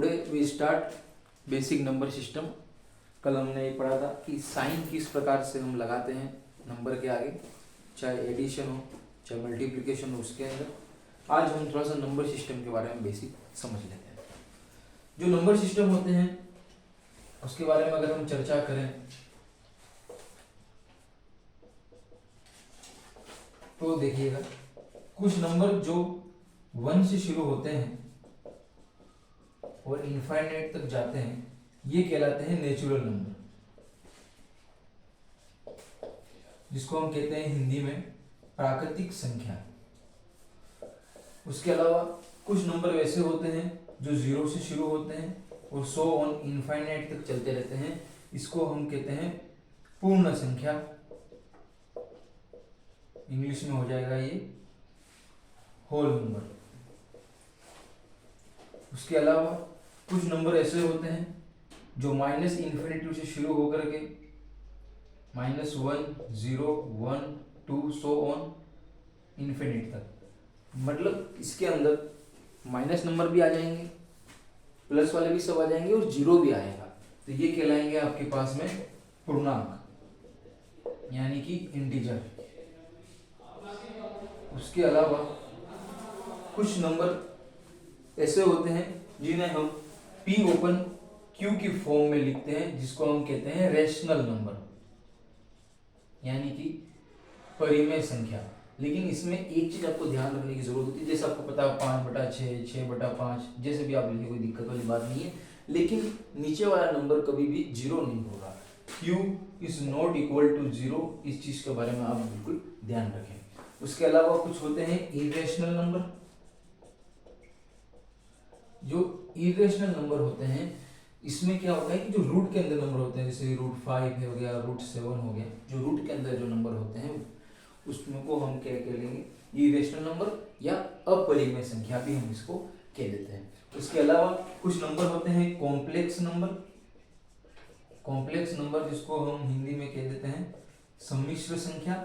Today we start basic number system. कल हमने ये पढ़ा था कि साइन किस प्रकार से हम लगाते हैं नंबर के आगे, चाहे एडिशन हो चाहे मल्टीप्लिकेशन हो उसके अंदर। आज हम थोड़ा सा नंबर सिस्टम के बारे में बेसिक समझ लेते हैं। जो नंबर सिस्टम होते हैं उसके बारे में अगर हम चर्चा करें तो देखिएगा, कुछ नंबर जो 1 से शुरू होते हैं और इनफाइनाइट तक जाते हैं ये कहलाते हैं नेचुरल नंबर, जिसको हम कहते हैं हिंदी में प्राकृतिक संख्या। उसके अलावा कुछ नंबर वैसे होते हैं जो 0 से शुरू होते हैं और सो ऑन इनफाइनाइट तक चलते रहते हैं, इसको हम कहते हैं पूर्ण संख्या। इंग्लिश में हो जाएगा ये होल नंबर। उसके अलावा कुछ नंबर ऐसे होते हैं जो माइनस इन्फिनिटी से शुरू होकर के -1, 0, 1, 2 सो ऑन इन्फिनिटी तक, मतलब इसके अंदर माइनस नंबर भी आ जाएंगे, प्लस वाले भी सब आ जाएंगे और जीरो भी आएगा, तो ये कहलाएंगे आपके पास में पूर्णांक यानी कि इंटीजर। उसके अलावा कुछ नंबर ऐसे होते हैं जिन्हें हम P ओपन Q की फॉर्म में लिखते हैं, जिसको हम कहते हैं रेशनल नंबर यानी कि परिमेय संख्या। लेकिन इसमें एक चीज आपको ध्यान रखने की जरूरत होती है, जैसे आपको पता है 5/6, 6/5, जैसे भी आप लिखे कोई दिक्कत वाली बात नहीं है, लेकिन नीचे वाला नंबर कभी भी जीरो नहीं होगा। Q is not equal to 0, इस चीज के बारे में आप बिल्कुल ध्यान रखें। उसके अलावा कुछ होते हैं इरेशनल नंबर। जो इरेशनल नंबर होते हैं इसमें क्या होता है कि जो रूट के अंदर नंबर होते हैं, जैसे √5 हो गया, √7 हो गया, जो रूट के अंदर जो नंबर होते हैं उसमें को हम क्या कह लेंगे इरेशनल नंबर या अपरिमेय संख्या भी हम इसको कह देते हैं। उसके अलावा कुछ नंबर होते हैं कॉम्प्लेक्स नंबर। कॉम्प्लेक्स नंबर जिसको हम हिंदी में कह देते हैं सम्मिश्र संख्या,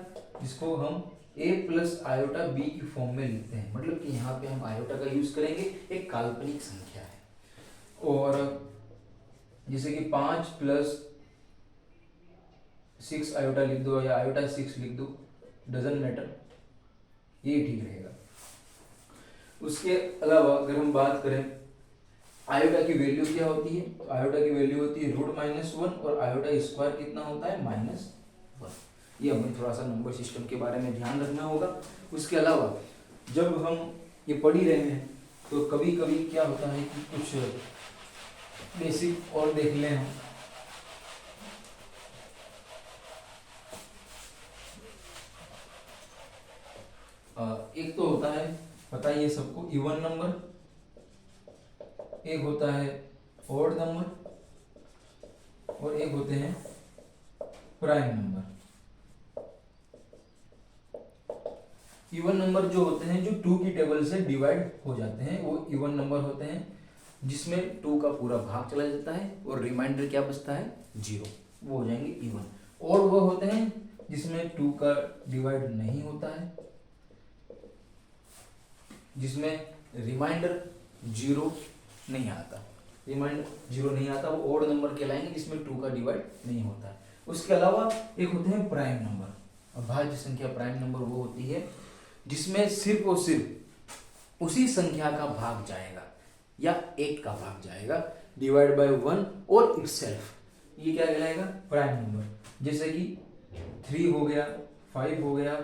जिसको हम a + आयोटा b की फॉर्म में लिखते हैं, मतलब कि यहाँ पे हम आयोटा का यूज करेंगे, एक काल्पनिक संख्या है। और जैसे कि 5 + 6 आयोटा लिख दो या आयोटा 6 लिख दो, डजंट मैटर, ये ठीक रहेगा। उसके अलावा अगर हम बात करें आयोटा की वैल्यू क्या होती है, तो आयोटा की वैल्यू होती है √-1 और आयोटा स्क्वायर कितना होता है -1। ये हमें थोड़ा सा नंबर सिस्टम के बारे में ध्यान रखना होगा। उसके अलावा जब हम ये पढ़ ही रहे हैं तो कभी कभी क्या होता है कि कुछ बेसिक और देख लें हम। एक तो होता है, पता ही है सबको, इवन नंबर, एक होता है ऑड नंबर और एक होते हैं प्राइम नंबर। इवन नंबर जो होते हैं जो 2 की टेबल से डिवाइड हो जाते हैं वो इवन नंबर होते हैं, जिसमें 2 का पूरा भाग चला जाता है और रिमाइंडर क्या बचता है 0, वो हो जाएंगे इवन। और वो होते हैं जिसमें 2 का डिवाइड नहीं होता है, जिसमें रिमाइंडर 0 नहीं आता, रिमाइंडर 0 नहीं आता, वो ऑड नंबर कहलाएंगे जिसमें 2 का डिवाइड नहीं होता है। उसके अलावा एक होते हैं प्राइम नंबर। अभाज्य संख्या प्राइम नंबर वो होती है जिसमें सिर्फ और सिर्फ उसी संख्या का भाग जाएगा या 1 का भाग जाएगा, डिवाइड बाय 1 और इटसेल्फ, ये क्या कहलाएगा प्राइम नंबर। जैसे कि 3 हो गया, 5 हो गया,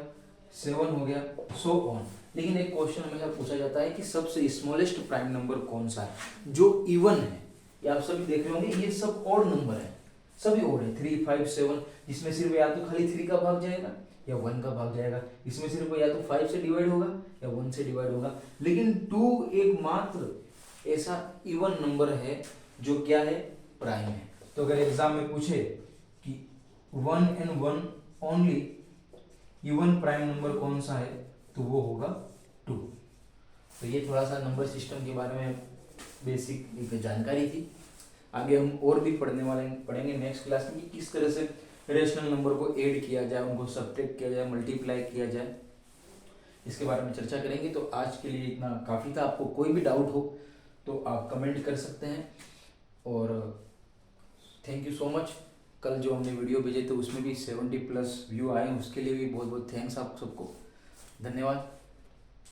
7 हो गया, सो ऑन। लेकिन एक क्वेश्चन हमेशा पूछा जाता है कि सबसे स्मॉलेस्ट प्राइम नंबर कौन सा है जो इवन है। ये आप सभी देख रहे होंगे, ये सब ऑड नंबर है, सभी ऑड है, 3, 5, 7, जिसमें सिर्फ या तो खाली 3 का भाग जाएगा या 1 का भाग जाएगा, इसमें सिर्फ या तो 5 से डिवाइड होगा या 1 से डिवाइड होगा। लेकिन 2 एकमात्र ऐसा इवन नंबर है जो क्या है प्राइम है। तो अगर एग्जाम में पूछे कि 1 and 1 only even prime number कौन सा है तो वो होगा 2। तो ये थोड़ा सा नंबर सिस्टम के बारे में बेसिक एक जानकारी थी। आगे हम और भी पढ़ेंगे नेक्स्ट क्लास में कि किस तरह से रेशनल नंबर को ऐड किया जाए, उनको सब्ट्रैक्ट किया जाए, मल्टीप्लाई किया जाए, इसके बारे में चर्चा करेंगे। तो आज के लिए इतना काफ़ी था। आपको कोई भी डाउट हो तो आप कमेंट कर सकते हैं। और थैंक यू सो मच। कल जो हमने वीडियो भेजे थे उसमें भी 70+ व्यू आए, उसके लिए भी बहुत बहुत थैंक्स आप सबको, धन्यवाद।